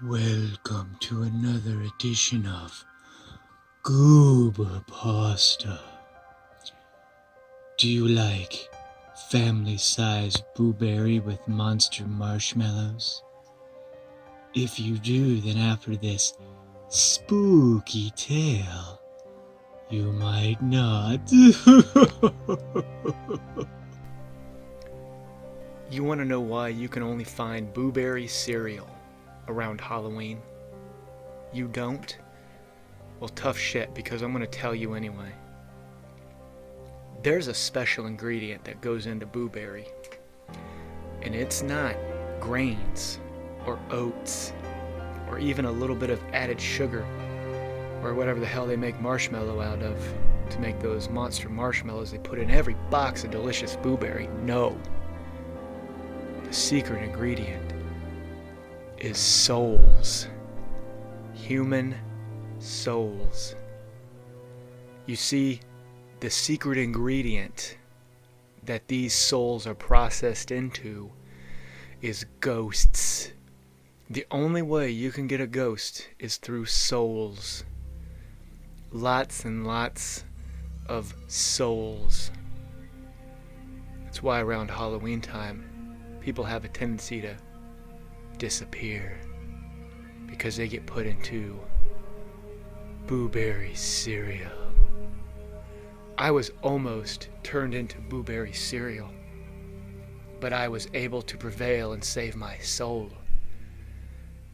Welcome to another edition of Goober Pasta. Do you like family-sized blueberry with monster marshmallows? If you do, then after this spooky tale, you might not. You want to know why you can only find blueberry cereal around Halloween? You don't? Well, tough shit, because I'm going to tell you anyway. There's a special ingredient that goes into blueberry, and it's not grains or oats or even a little bit of added sugar or whatever the hell they make marshmallow out of to make those monster marshmallows they put in every box of delicious blueberry. No. The secret ingredient is souls. Human souls. You see, the secret ingredient that these souls are processed into is ghosts. The only way you can get a ghost is through souls. Lots and lots of souls. That's why around Halloween time, people have a tendency to disappear because they get put into blueberry cereal. I was almost turned into blueberry cereal, but I was able to prevail and save my soul.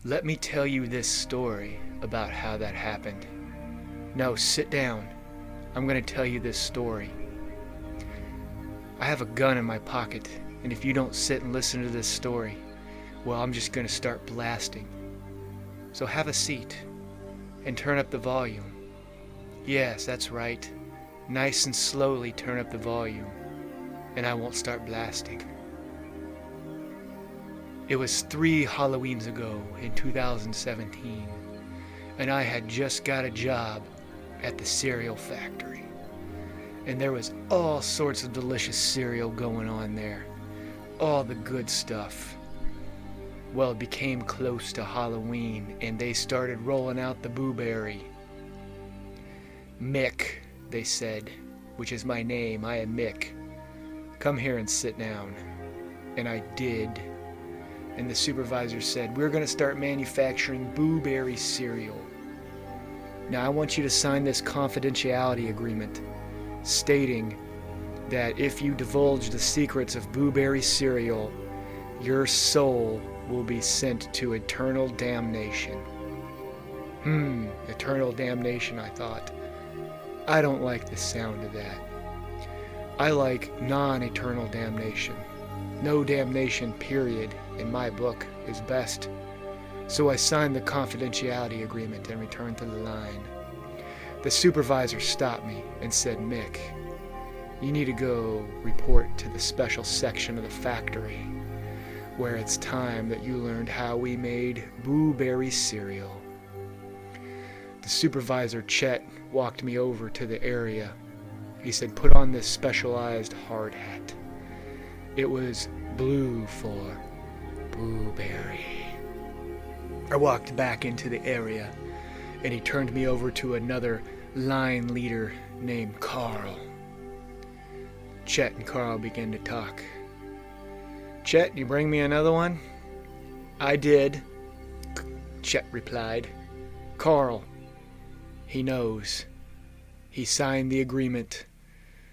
Let me tell you this story about how that happened. No, sit down. I'm going to tell you this story. I have a gun in my pocket, and if you don't sit and listen to this story, well, I'm just going to start blasting. So have a seat and turn up the volume. Yes, that's right. Nice and slowly turn up the volume, and I won't start blasting. It was 3 Halloweens ago in 2017, and I had just got a job at the cereal factory. And there was all sorts of delicious cereal going on there. All the good stuff. Well, it became close to Halloween, and they started rolling out the blueberry. Mick, they said, which is my name. I am Mick. Come here and sit down. And I did. And the supervisor said, we're going to start manufacturing blueberry cereal. Now I want you to sign this confidentiality agreement stating that if you divulge the secrets of blueberry cereal, your soul will be sent to eternal damnation. Eternal damnation, I thought. I don't like the sound of that. I like non-eternal damnation. No damnation, period, in my book is best. So I signed the confidentiality agreement and returned to the line. The supervisor stopped me and said, Mick, you need to go report to the special section of the factory where it's time that you learned how we made blueberry cereal. The supervisor, Chet, walked me over to the area. He said, put on this specialized hard hat. It was blue for blueberry. I walked back into the area, and he turned me over to another line leader named Carl. Chet and Carl began to talk. Chet, you bring me another one? I did, Chet replied. Carl, he knows. He signed the agreement,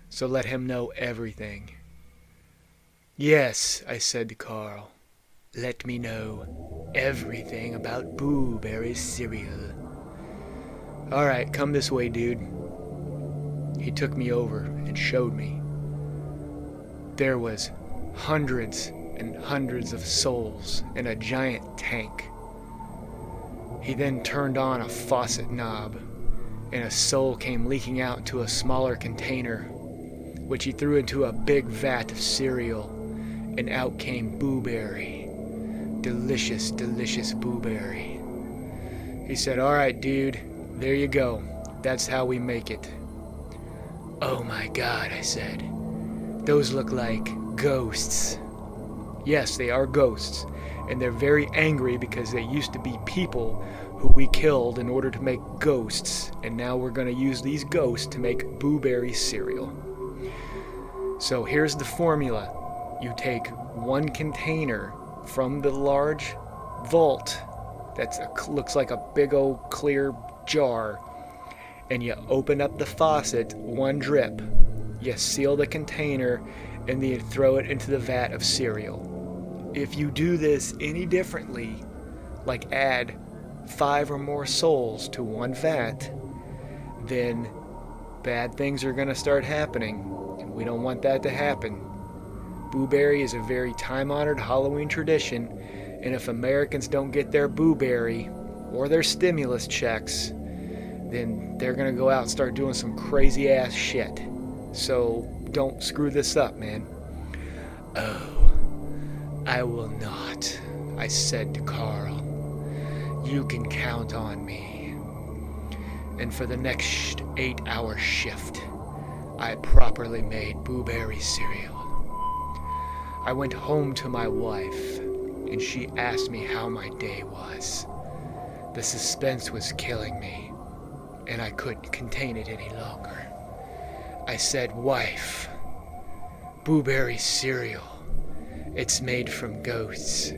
so let him know everything. Yes, I said to Carl. Let me know everything about blueberry cereal. Alright, come this way, dude. He took me over and showed me. There was hundreds and hundreds of souls in a giant tank. He then turned on a faucet knob, and a soul came leaking out into a smaller container, which he threw into a big vat of cereal, and out came blueberry. Delicious, delicious blueberry. He said, alright, dude, there you go. That's how we make it. Oh my God, I said. Those look like ghosts. Yes, they are ghosts, and they're very angry because they used to be people who we killed in order to make ghosts, and now we're going to use these ghosts to make blueberry cereal. So here's the formula. You take one container from the large vault that looks like a big old clear jar, and you open up the faucet, one drip. You seal the container, and then you throw it into the vat of cereal. If you do this any differently, like add 5 or more souls to one vat, then bad things are going to start happening, and we don't want that to happen. Blueberry is a very time-honored Halloween tradition, and if Americans don't get their blueberry or their stimulus checks, then they're going to go out and start doing some crazy-ass shit. So don't screw this up, man. Oh, I will not, I said to Carl. You can count on me. And for the next 8-hour shift, I properly made blueberry cereal. I went home to my wife, and she asked me how my day was. The suspense was killing me, and I couldn't contain it any longer. I said, "Wife, blueberry cereal, it's made from ghosts,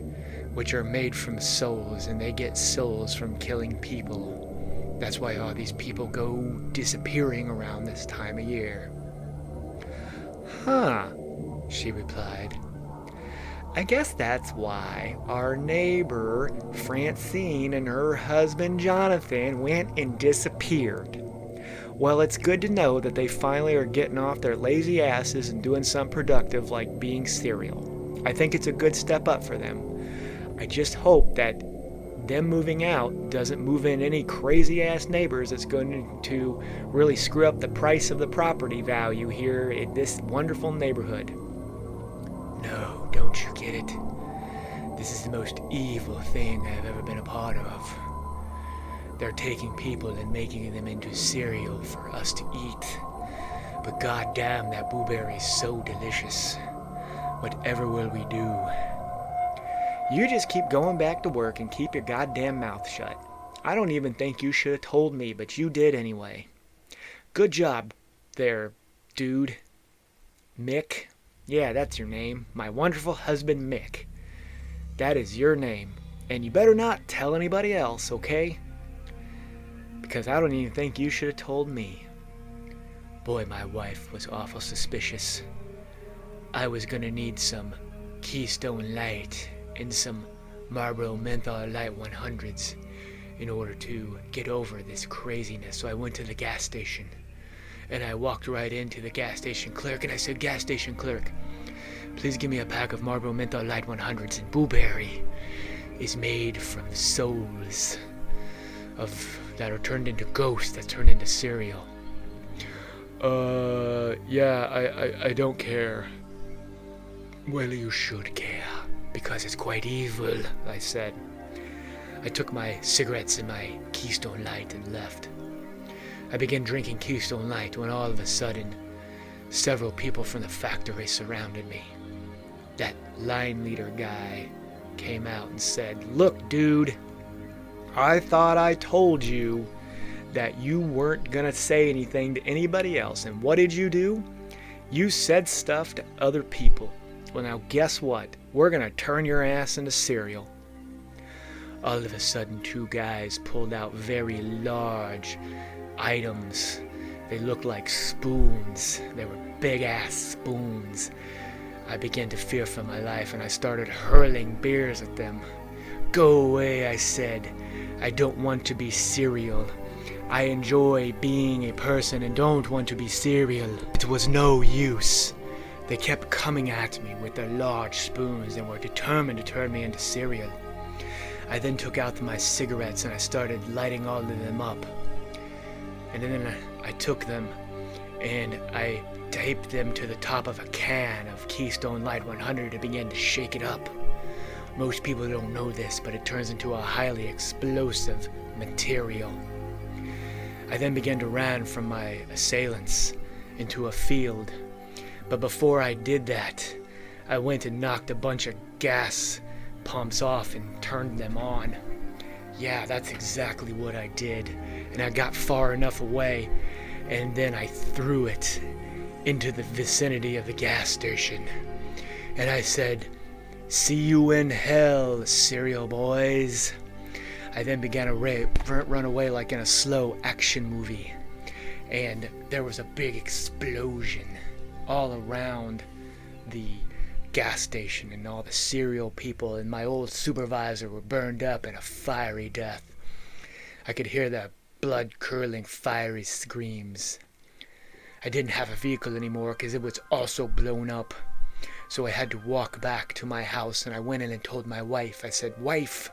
which are made from souls, and they get souls from killing people. That's why all these people go disappearing around this time of year." "Huh," she replied. "I guess that's why our neighbor Francine and her husband Jonathan went and disappeared. Well, it's good to know that they finally are getting off their lazy asses and doing something productive like being cereal. I think it's a good step up for them. I just hope that them moving out doesn't move in any crazy-ass neighbors that's going to really screw up the price of the property value here in this wonderful neighborhood." "No, don't you get it? This is the most evil thing I've ever been a part of. They're taking people and making them into cereal for us to eat. But goddamn, that blueberry is so delicious. Whatever will we do?" "You just keep going back to work and keep your goddamn mouth shut. I don't even think you should have told me, but you did anyway. Good job there, dude. Mick. Yeah, that's your name. My wonderful husband, Mick. That is your name. And you better not tell anybody else, okay? Because I don't even think you should have told me." Boy, my wife was awful suspicious. I was gonna need some Keystone Light and some Marlboro Menthol Light 100s in order to get over this craziness. So I went to the gas station. And I walked right into the gas station clerk, and I said, "Gas station clerk, please give me a pack of Marlboro Menthol Light 100s, and blueberry is made from souls that are turned into ghosts that turn into cereal." Yeah, I don't care." "Well, you should care, because it's quite evil," I said. I took my cigarettes and my Keystone Light and left. I began drinking Keystone Light when all of a sudden, several people from the factory surrounded me. That line leader guy came out and said, "Look, dude, I thought I told you that you weren't gonna say anything to anybody else, and what did you do? You said stuff to other people. Well, now guess what? We're gonna turn your ass into cereal." All of a sudden, 2 guys pulled out very large items. They looked like spoons. They were big-ass spoons. I began to fear for my life, and I started hurling beers at them. "Go away," I said. "I don't want to be cereal. I enjoy being a person and don't want to be cereal." It was no use. They kept coming at me with their large spoons and were determined to turn me into cereal. I then took out my cigarettes and I started lighting all of them up. And then I took them and I taped them to the top of a can of Keystone Light 100 and began to shake it up. Most people don't know this, but it turns into a highly explosive material. I then began to run from my assailants into a field. But before I did that, I went and knocked a bunch of gas pumps off and turned them on. Yeah, that's exactly what I did. And I got far enough away, and then I threw it into the vicinity of the gas station. And I said, "See you in hell, cereal boys." I then began to run away like in a slow action movie. And there was a big explosion all around the gas station, and all the cereal people and my old supervisor were burned up in a fiery death. I could hear the blood-curdling, fiery screams. I didn't have a vehicle anymore because it was also blown up. So I had to walk back to my house, and I went in and told my wife. I said, "Wife,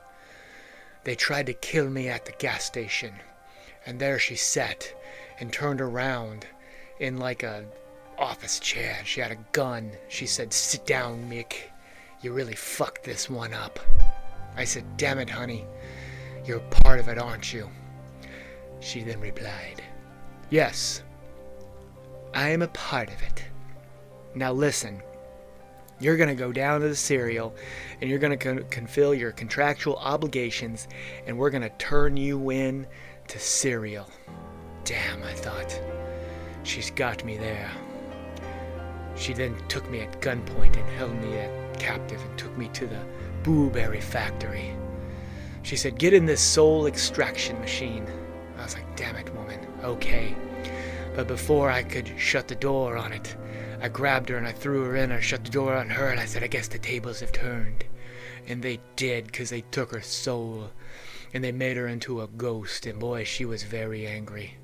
they tried to kill me at the gas station." And there she sat and turned around in like a office chair. She had a gun. She said, "Sit down, Mick. You really fucked this one up." I said, "Damn it, honey. You're part of it, aren't you?" She then replied, "Yes, I am a part of it. Now listen, you're going to go down to the cereal, and you're going to fulfill your contractual obligations, and we're going to turn you in to cereal." Damn, I thought. She's got me there. She then took me at gunpoint and held me captive and took me to the Blueberry factory. She said, "Get in this soul extraction machine." I was like, "Damn it, woman. Okay." But before I could shut the door on it, I grabbed her and I threw her in. I shut the door on her and I said, "I guess the tables have turned." And they did, because they took her soul and they made her into a ghost. And boy, she was very angry.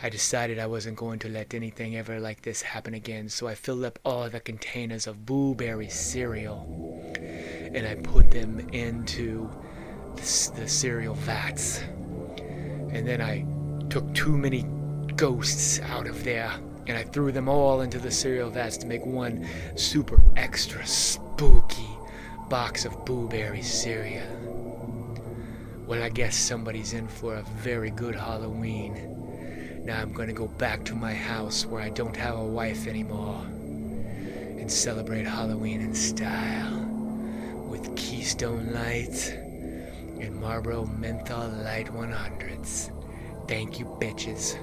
I decided I wasn't going to let anything ever like this happen again, so I filled up all the containers of Blueberry cereal and I put them into the cereal vats. And then I took too many ghosts out of there and I threw them all into the cereal vats to make one super extra spooky box of Blueberry cereal. Well, I guess somebody's in for a very good Halloween. Now I'm going to go back to my house where I don't have a wife anymore and celebrate Halloween in style with Keystone Lights and Marlboro Menthol Light 100s. Thank you, bitches.